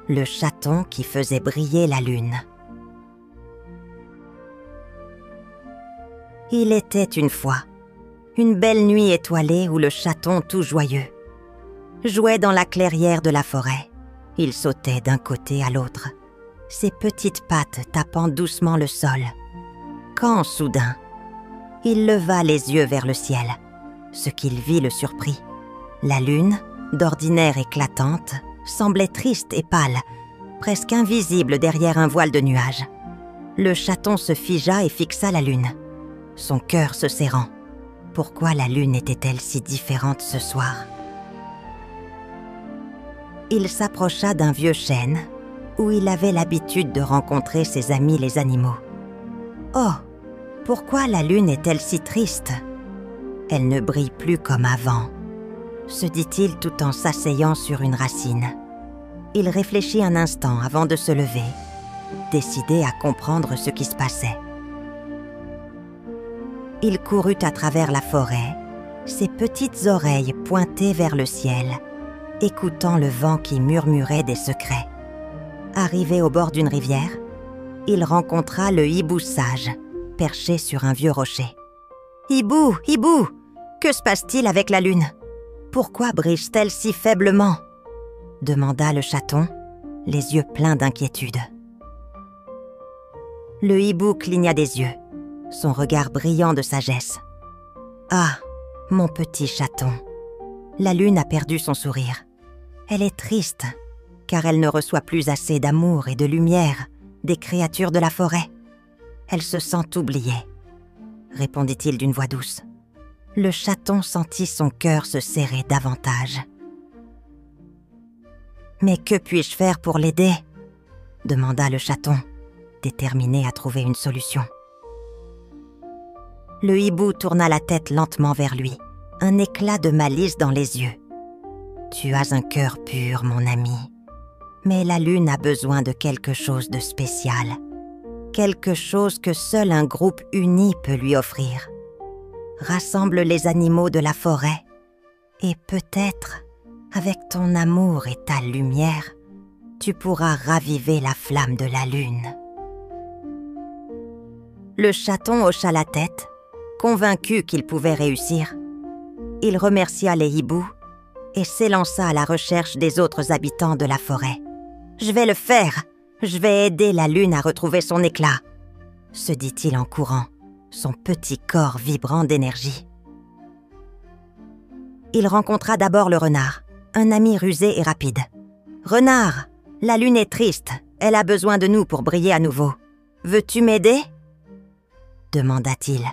le chaton qui faisait briller la lune. Il était une fois une belle nuit étoilée où le chaton tout joyeux jouait dans la clairière de la forêt. Il sautait d'un côté à l'autre, ses petites pattes tapant doucement le sol. Quand, soudain, il leva les yeux vers le ciel. Ce qu'il vit le surprit. La lune, d'ordinaire éclatante, semblait triste et pâle, presque invisible derrière un voile de nuages. Le chaton se figea et fixa la lune, son cœur se serrant. Pourquoi la lune était-elle si différente ce soir? Il s'approcha d'un vieux chêne où il avait l'habitude de rencontrer ses amis les animaux. Oh, pourquoi la lune est-elle si triste? Elle ne brille plus comme avant, se dit-il tout en s'asseyant sur une racine. Il réfléchit un instant avant de se lever, décidé à comprendre ce qui se passait. Il courut à travers la forêt, ses petites oreilles pointées vers le ciel, écoutant le vent qui murmurait des secrets. Arrivé au bord d'une rivière, il rencontra le hibou sage, perché sur un vieux rocher. « Hibou, hibou, que se passe-t-il avec la lune? Pourquoi brille-t-elle si faiblement ?» demanda le chaton, les yeux pleins d'inquiétude. Le hibou cligna des yeux, son regard brillant de sagesse. « Ah, mon petit chaton, la lune a perdu son sourire. Elle est triste, car elle ne reçoit plus assez d'amour et de lumière des créatures de la forêt. Elle se sent oubliée, » répondit-il d'une voix douce. Le chaton sentit son cœur se serrer davantage. « Mais que puis-je faire pour l'aider ?» demanda le chaton, déterminé à trouver une solution. Le hibou tourna la tête lentement vers lui, un éclat de malice dans les yeux. « Tu as un cœur pur, mon ami, mais la lune a besoin de quelque chose de spécial, quelque chose que seul un groupe uni peut lui offrir. Rassemble les animaux de la forêt, et peut-être, avec ton amour et ta lumière, tu pourras raviver la flamme de la lune. » Le chaton hocha la tête, convaincu qu'il pouvait réussir. Il remercia les hiboux et s'élança à la recherche des autres habitants de la forêt. « Je vais le faire! Je vais aider la lune à retrouver son éclat !» se dit-il en courant, son petit corps vibrant d'énergie. Il rencontra d'abord le renard, un ami rusé et rapide. « Renard, la lune est triste, elle a besoin de nous pour briller à nouveau. Veux-tu m'aider ?» demanda-t-il.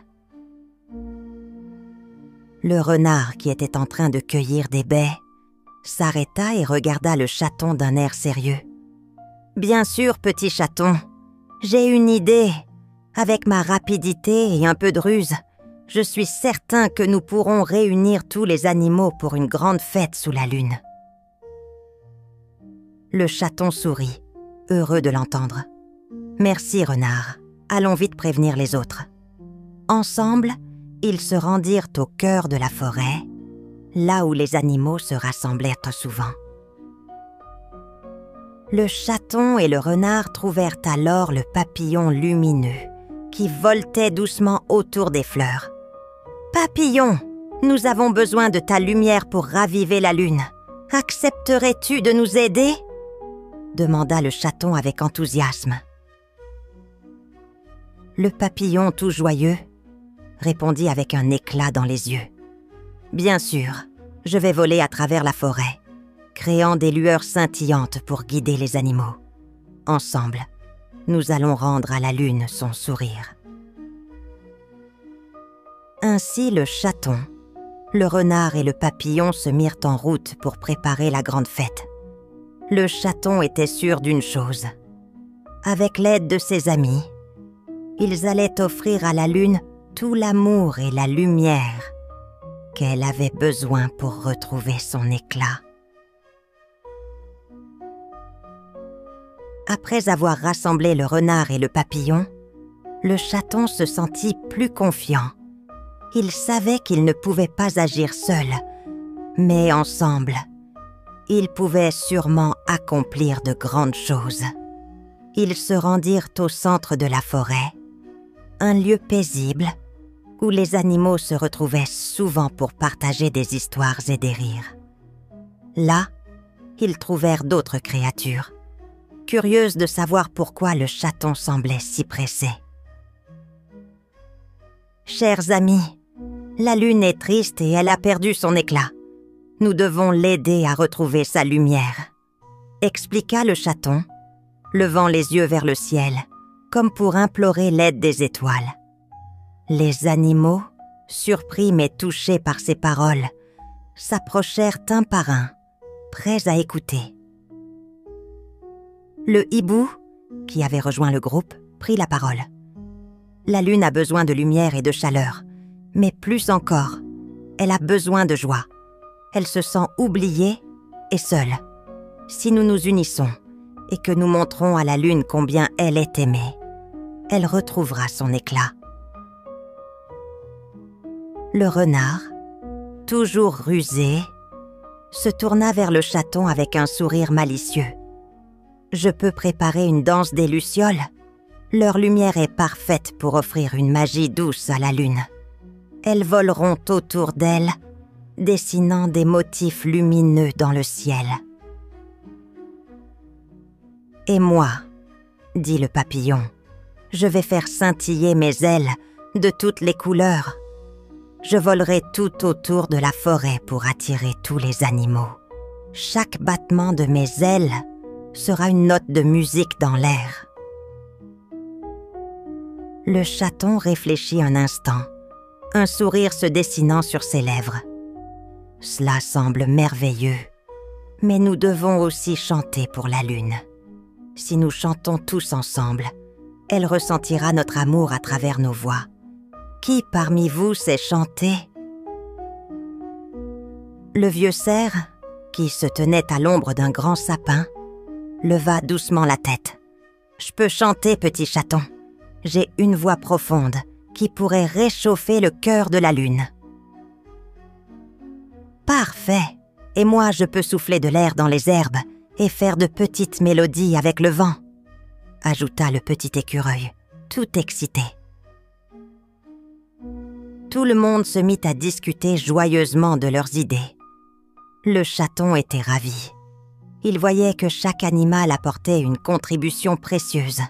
Le renard, qui était en train de cueillir des baies, s'arrêta et regarda le chaton d'un air sérieux. « Bien sûr, petit chaton, j'ai une idée. Avec ma rapidité et un peu de ruse, je suis certain que nous pourrons réunir tous les animaux pour une grande fête sous la lune. » Le chaton sourit, heureux de l'entendre. « Merci, renard. Allons vite prévenir les autres. » Ensemble, ils se rendirent au cœur de la forêt, là où les animaux se rassemblaient souvent. Le chaton et le renard trouvèrent alors le papillon lumineux qui voltait doucement autour des fleurs. « Papillon, nous avons besoin de ta lumière pour raviver la lune. Accepterais-tu de nous aider ?» demanda le chaton avec enthousiasme. Le papillon tout joyeux répondit avec un éclat dans les yeux. « Bien sûr, je vais voler à travers la forêt, créant des lueurs scintillantes pour guider les animaux. Ensemble, nous allons rendre à la lune son sourire. » Ainsi le chaton, le renard et le papillon se mirent en route pour préparer la grande fête. Le chaton était sûr d'une chose. Avec l'aide de ses amis, ils allaient offrir à la lune tout l'amour et la lumière qu'elle avait besoin pour retrouver son éclat. Après avoir rassemblé le renard et le papillon, le chaton se sentit plus confiant. Il savait qu'il ne pouvait pas agir seul, mais ensemble, Ils pouvaient sûrement accomplir de grandes choses. Ils se rendirent au centre de la forêt, un lieu paisible où les animaux se retrouvaient souvent pour partager des histoires et des rires. Là, ils trouvèrent d'autres créatures, curieuses de savoir pourquoi le chaton semblait si pressé. « Chers amis, la lune est triste et elle a perdu son éclat. Nous devons l'aider à retrouver sa lumière, » expliqua le chaton, levant les yeux vers le ciel, comme pour implorer l'aide des étoiles. Les animaux, surpris mais touchés par ces paroles, s'approchèrent un par un, prêts à écouter. Le hibou, qui avait rejoint le groupe, prit la parole. La lune a besoin de lumière et de chaleur, mais plus encore, elle a besoin de joie. Elle se sent oubliée et seule. Si nous nous unissons et que nous montrons à la lune combien elle est aimée, elle retrouvera son éclat. Le renard, toujours rusé, se tourna vers le chaton avec un sourire malicieux. « Je peux préparer une danse des lucioles. Leur lumière est parfaite pour offrir une magie douce à la lune. Elles voleront autour d'elle, dessinant des motifs lumineux dans le ciel. » « Et moi, dit le papillon, je vais faire scintiller mes ailes de toutes les couleurs. Je volerai tout autour de la forêt pour attirer tous les animaux. Chaque battement de mes ailes sera une note de musique dans l'air. » Le chaton réfléchit un instant, un sourire se dessinant sur ses lèvres. « Cela semble merveilleux, mais nous devons aussi chanter pour la lune. Si nous chantons tous ensemble, elle ressentira notre amour à travers nos voix. Qui parmi vous sait chanter ?» Le vieux cerf, qui se tenait à l'ombre d'un grand sapin, leva doucement la tête. « Je peux chanter, petit chaton. J'ai une voix profonde qui pourrait réchauffer le cœur de la lune. » « Parfait! Et moi, je peux souffler de l'air dans les herbes et faire de petites mélodies avec le vent, » ajouta le petit écureuil, tout excité. Tout le monde se mit à discuter joyeusement de leurs idées. Le chaton était ravi. Il voyait que chaque animal apportait une contribution précieuse.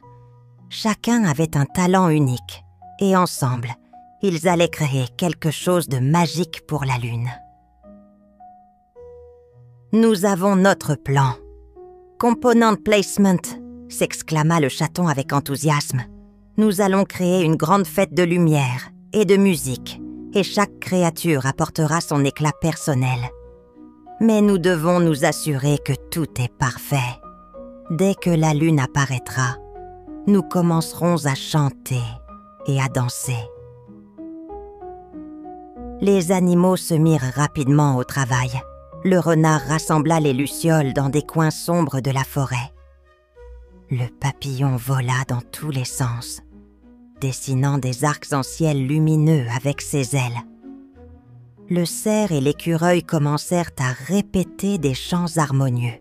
Chacun avait un talent unique, et ensemble, ils allaient créer quelque chose de magique pour la lune. « Nous avons notre plan. Component placement », s'exclama le chaton avec enthousiasme. « Nous allons créer une grande fête de lumière et de musique, et chaque créature apportera son éclat personnel. Mais nous devons nous assurer que tout est parfait. Dès que la lune apparaîtra, nous commencerons à chanter et à danser. » Les animaux se mirent rapidement au travail. Le renard rassembla les lucioles dans des coins sombres de la forêt. Le papillon vola dans tous les sens, dessinant des arcs-en-ciel lumineux avec ses ailes. Le cerf et l'écureuil commencèrent à répéter des chants harmonieux.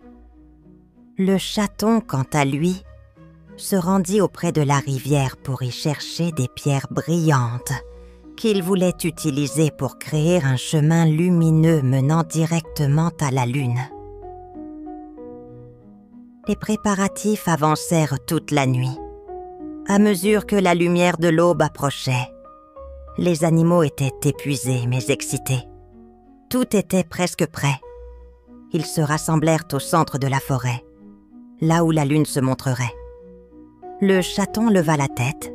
Le chaton, quant à lui, se rendit auprès de la rivière pour y chercher des pierres brillantes qu'il voulait utiliser pour créer un chemin lumineux menant directement à la lune. Les préparatifs avancèrent toute la nuit. À mesure que la lumière de l'aube approchait, les animaux étaient épuisés mais excités. Tout était presque prêt. Ils se rassemblèrent au centre de la forêt, là où la lune se montrerait. Le chaton leva la tête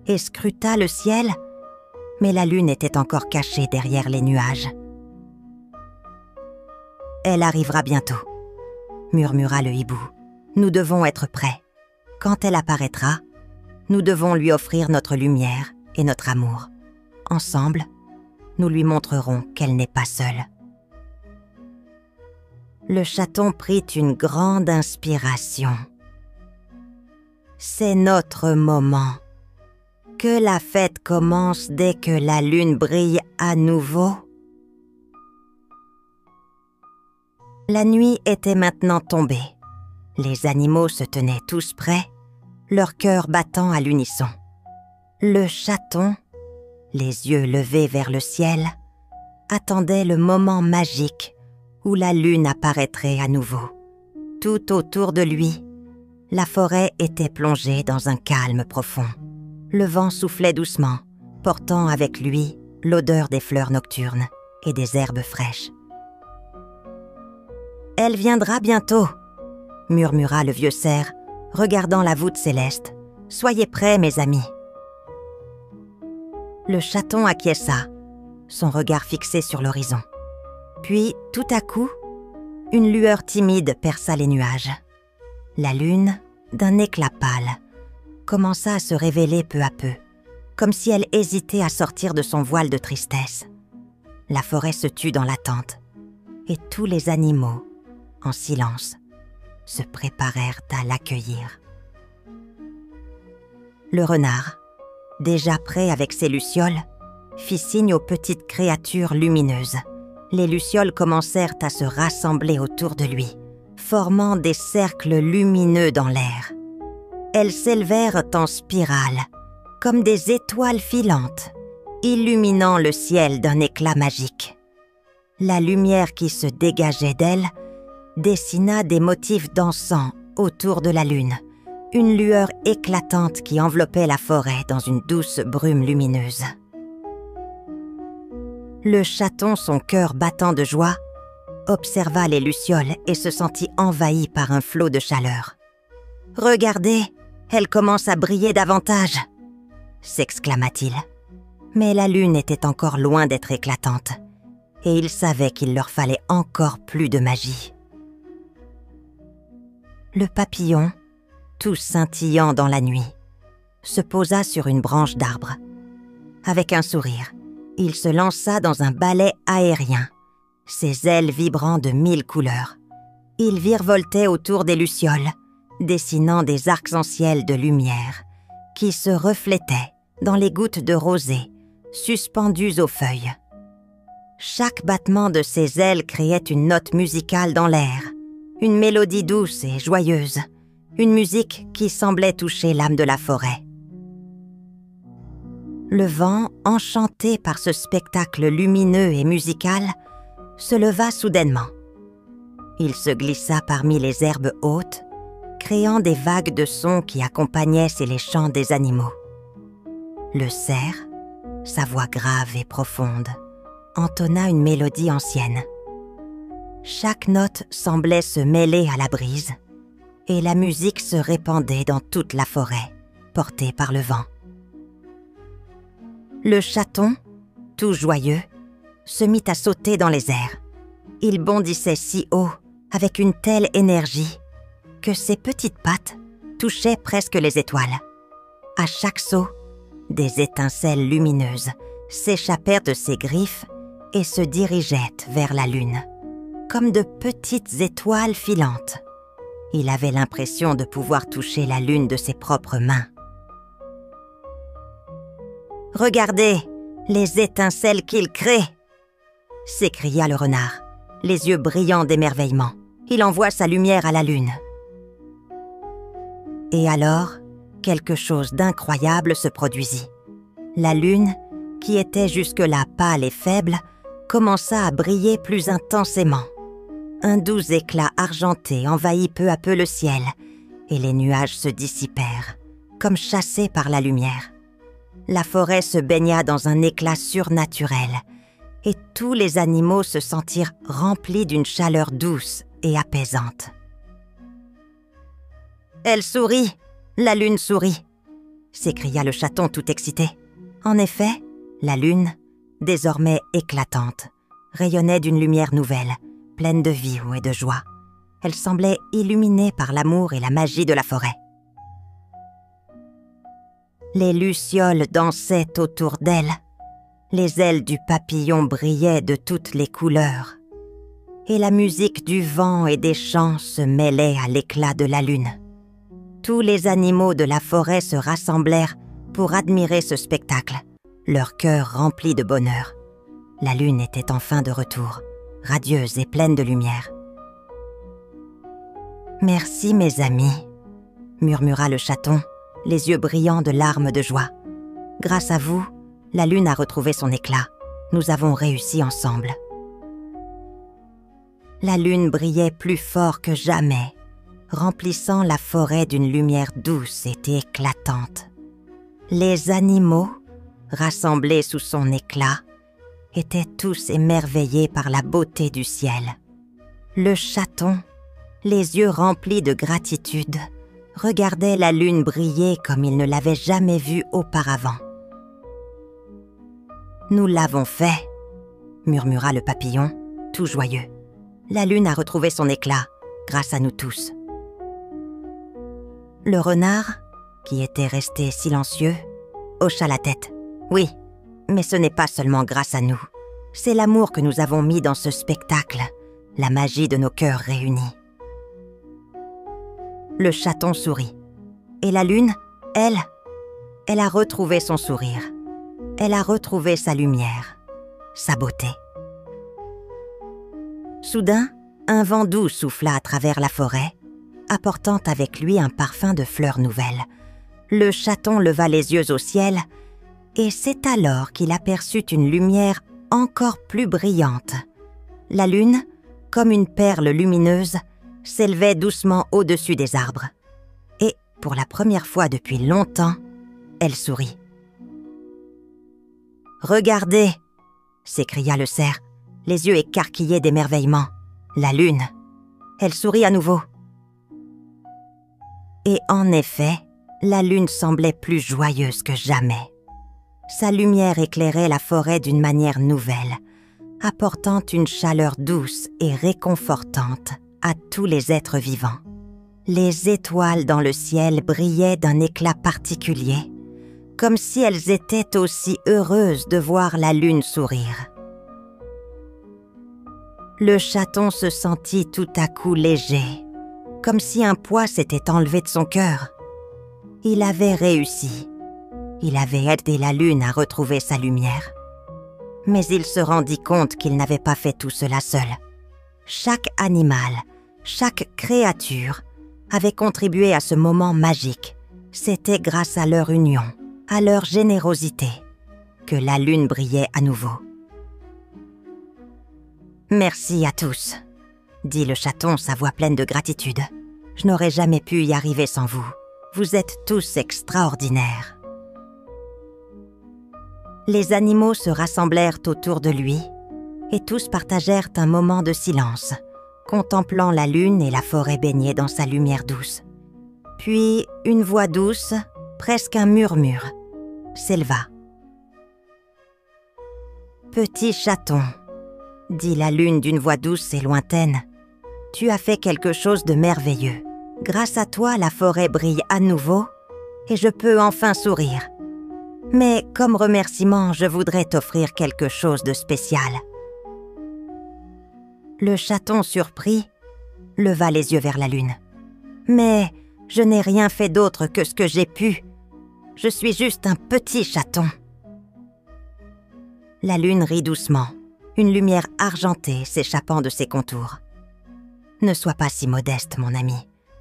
et scruta le ciel, mais la lune était encore cachée derrière les nuages. « Elle arrivera bientôt, » murmura le hibou. « Nous devons être prêts. Quand elle apparaîtra, nous devons lui offrir notre lumière et notre amour. Ensemble, nous lui montrerons qu'elle n'est pas seule. » Le chaton prit une grande inspiration. « C'est notre moment. Que la fête commence dès que la lune brille à nouveau. » La nuit était maintenant tombée. Les animaux se tenaient tous prêts, leur cœur battant à l'unisson. Le chaton, les yeux levés vers le ciel, attendait le moment magique où la lune apparaîtrait à nouveau. Tout autour de lui, la forêt était plongée dans un calme profond. Le vent soufflait doucement, portant avec lui l'odeur des fleurs nocturnes et des herbes fraîches. « Elle viendra bientôt », murmura le vieux cerf, regardant la voûte céleste. « Soyez prêts, mes amis. » Le chaton acquiesça, son regard fixé sur l'horizon. Puis, tout à coup, une lueur timide perça les nuages. La lune, d'un éclat pâle, commença à se révéler peu à peu, comme si elle hésitait à sortir de son voile de tristesse. La forêt se tut dans l'attente, et tous les animaux, en silence, se préparèrent à l'accueillir. Le renard, déjà prêt avec ses lucioles, fit signe aux petites créatures lumineuses. Les lucioles commencèrent à se rassembler autour de lui, formant des cercles lumineux dans l'air. Elles s'élevèrent en spirale, comme des étoiles filantes, illuminant le ciel d'un éclat magique. La lumière qui se dégageait d'elles dessina des motifs dansants autour de la lune, une lueur éclatante qui enveloppait la forêt dans une douce brume lumineuse. Le chaton, son cœur battant de joie, observa les lucioles et se sentit envahi par un flot de chaleur. « Regardez, elle commence à briller davantage !» s'exclama-t-il. Mais la lune était encore loin d'être éclatante, et il savait qu'il leur fallait encore plus de magie. Le papillon, tout scintillant dans la nuit, se posa sur une branche d'arbre. Avec un sourire, il se lança dans un ballet aérien, ses ailes vibrant de 1000 couleurs. Il virevoltait autour des lucioles, dessinant des arcs-en-ciel de lumière qui se reflétaient dans les gouttes de rosée suspendues aux feuilles. Chaque battement de ses ailes créait une note musicale dans l'air, une mélodie douce et joyeuse, une musique qui semblait toucher l'âme de la forêt. Le vent, enchanté par ce spectacle lumineux et musical, se leva soudainement. Il se glissa parmi les herbes hautes, créant des vagues de sons qui accompagnaient les chants des animaux. Le cerf, sa voix grave et profonde, entonna une mélodie ancienne. Chaque note semblait se mêler à la brise, et la musique se répandait dans toute la forêt, portée par le vent. Le chaton, tout joyeux, se mit à sauter dans les airs. Il bondissait si haut, avec une telle énergie, que ses petites pattes touchaient presque les étoiles. À chaque saut, des étincelles lumineuses s'échappèrent de ses griffes et se dirigeaient vers la lune, comme de petites étoiles filantes. Il avait l'impression de pouvoir toucher la lune de ses propres mains. « Regardez, les étincelles qu'il crée !» s'écria le renard, les yeux brillants d'émerveillement. Il envoie sa lumière à la lune. Et alors, quelque chose d'incroyable se produisit. La lune, qui était jusque-là pâle et faible, commença à briller plus intensément. Un doux éclat argenté envahit peu à peu le ciel, et les nuages se dissipèrent, comme chassés par la lumière. La forêt se baigna dans un éclat surnaturel, et tous les animaux se sentirent remplis d'une chaleur douce et apaisante. « Elle sourit, la lune sourit !» s'écria le chaton tout excité. En effet, la lune, désormais éclatante, rayonnait d'une lumière nouvelle, pleine de vie et de joie. Elle semblait illuminée par l'amour et la magie de la forêt. Les lucioles dansaient autour d'elle, les ailes du papillon brillaient de toutes les couleurs, et la musique du vent et des champs se mêlait à l'éclat de la lune. Tous les animaux de la forêt se rassemblèrent pour admirer ce spectacle, leur cœur rempli de bonheur. La lune était enfin de retour, radieuse et pleine de lumière. « Merci, mes amis », murmura le chaton, les yeux brillants de larmes de joie. « Grâce à vous, la lune a retrouvé son éclat. Nous avons réussi ensemble. » La lune brillait plus fort que jamais, remplissant la forêt d'une lumière douce et éclatante. Les animaux, rassemblés sous son éclat, étaient tous émerveillés par la beauté du ciel. Le chaton, les yeux remplis de gratitude, regardait la lune briller comme il ne l'avait jamais vue auparavant. « Nous l'avons fait », murmura le papillon, tout joyeux. « La lune a retrouvé son éclat, grâce à nous tous. » Le renard, qui était resté silencieux, hocha la tête. « Oui, mais ce n'est pas seulement grâce à nous. C'est l'amour que nous avons mis dans ce spectacle, la magie de nos cœurs réunis. » Le chaton sourit. Et la lune, elle a retrouvé son sourire. Elle a retrouvé sa lumière, sa beauté. Soudain, un vent doux souffla à travers la forêt, apportant avec lui un parfum de fleurs nouvelles. Le chaton leva les yeux au ciel, et c'est alors qu'il aperçut une lumière encore plus brillante. La lune, comme une perle lumineuse, s'élevait doucement au-dessus des arbres. Et, pour la première fois depuis longtemps, elle sourit. « Regardez !» s'écria le cerf, les yeux écarquillés d'émerveillement. « La lune !» Elle sourit à nouveau. Et en effet, la lune semblait plus joyeuse que jamais. Sa lumière éclairait la forêt d'une manière nouvelle, apportant une chaleur douce et réconfortante à tous les êtres vivants. Les étoiles dans le ciel brillaient d'un éclat particulier, comme si elles étaient aussi heureuses de voir la lune sourire. Le chaton se sentit tout à coup léger, comme si un poids s'était enlevé de son cœur. Il avait réussi. Il avait aidé la lune à retrouver sa lumière. Mais il se rendit compte qu'il n'avait pas fait tout cela seul. Chaque animal, chaque créature avait contribué à ce moment magique. C'était grâce à leur union, à leur générosité, que la lune brillait à nouveau. « Merci à tous », dit le chaton, sa voix pleine de gratitude. « Je n'aurais jamais pu y arriver sans vous. Vous êtes tous extraordinaires. » Les animaux se rassemblèrent autour de lui et tous partagèrent un moment de silence, contemplant la lune et la forêt baignée dans sa lumière douce. Puis une voix douce, presque un murmure, s'éleva. « Petit chaton, » dit la lune d'une voix douce et lointaine, « tu as fait quelque chose de merveilleux. Grâce à toi, la forêt brille à nouveau et je peux enfin sourire. Mais comme remerciement, je voudrais t'offrir quelque chose de spécial. » Le chaton, surpris, leva les yeux vers la lune. « Mais je n'ai rien fait d'autre que ce que j'ai pu. Je suis juste un petit chaton. » La lune rit doucement, une lumière argentée s'échappant de ses contours. « Ne sois pas si modeste, mon ami.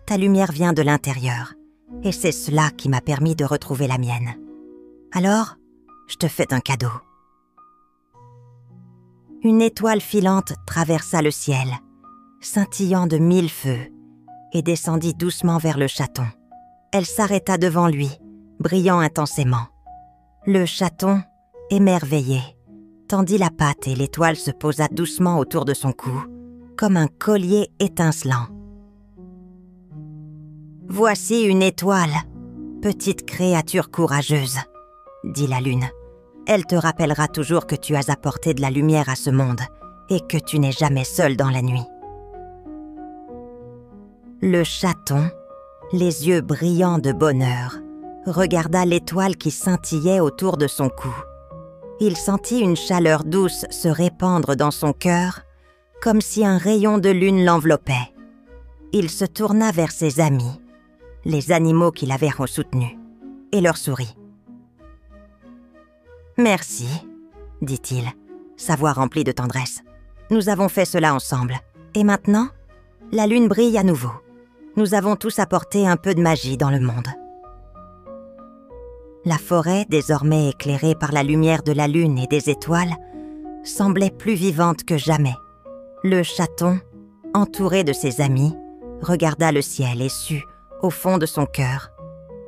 Ta lumière vient de l'intérieur, et c'est cela qui m'a permis de retrouver la mienne. Alors, je te fais un cadeau. » Une étoile filante traversa le ciel, scintillant de 1000 feux, et descendit doucement vers le chaton. Elle s'arrêta devant lui, brillant intensément. Le chaton, émerveillé, tendit la patte et l'étoile se posa doucement autour de son cou, comme un collier étincelant. « Voici une étoile, petite créature courageuse, » dit la lune. « Elle te rappellera toujours que tu as apporté de la lumière à ce monde et que tu n'es jamais seul dans la nuit. » Le chaton, les yeux brillants de bonheur, regarda l'étoile qui scintillait autour de son cou. Il sentit une chaleur douce se répandre dans son cœur, comme si un rayon de lune l'enveloppait. Il se tourna vers ses amis, les animaux qui l'avaient soutenu, et leur sourit. « Merci, dit-il, sa voix remplie de tendresse. Nous avons fait cela ensemble, et maintenant, la lune brille à nouveau. nous avons tous apporté un peu de magie dans le monde. La forêt, désormais éclairée par la lumière de la lune et des étoiles, semblait plus vivante que jamais. Le chaton, entouré de ses amis, regarda le ciel et sut, au fond de son cœur,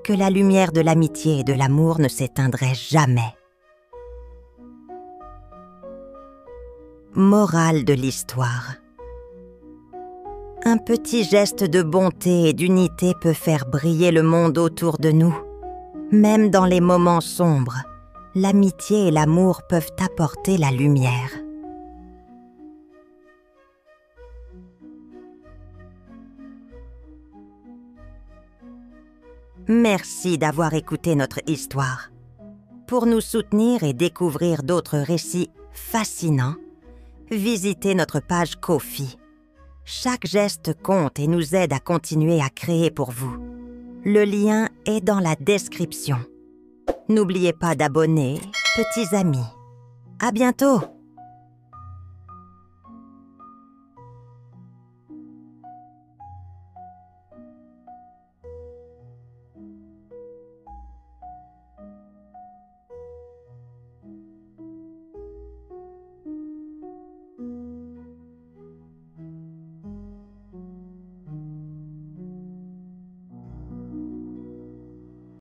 que la lumière de l'amitié et de l'amour ne s'éteindrait jamais. Morale de l'histoire. Un petit geste de bonté et d'unité peut faire briller le monde autour de nous. Même dans les moments sombres, l'amitié et l'amour peuvent apporter la lumière. Merci d'avoir écouté notre histoire. Pour nous soutenir et découvrir d'autres récits fascinants, visitez notre page Ko-fi. Chaque geste compte et nous aide à continuer à créer pour vous. Le lien est dans la description. N'oubliez pas d'abonner, petits amis. À bientôt!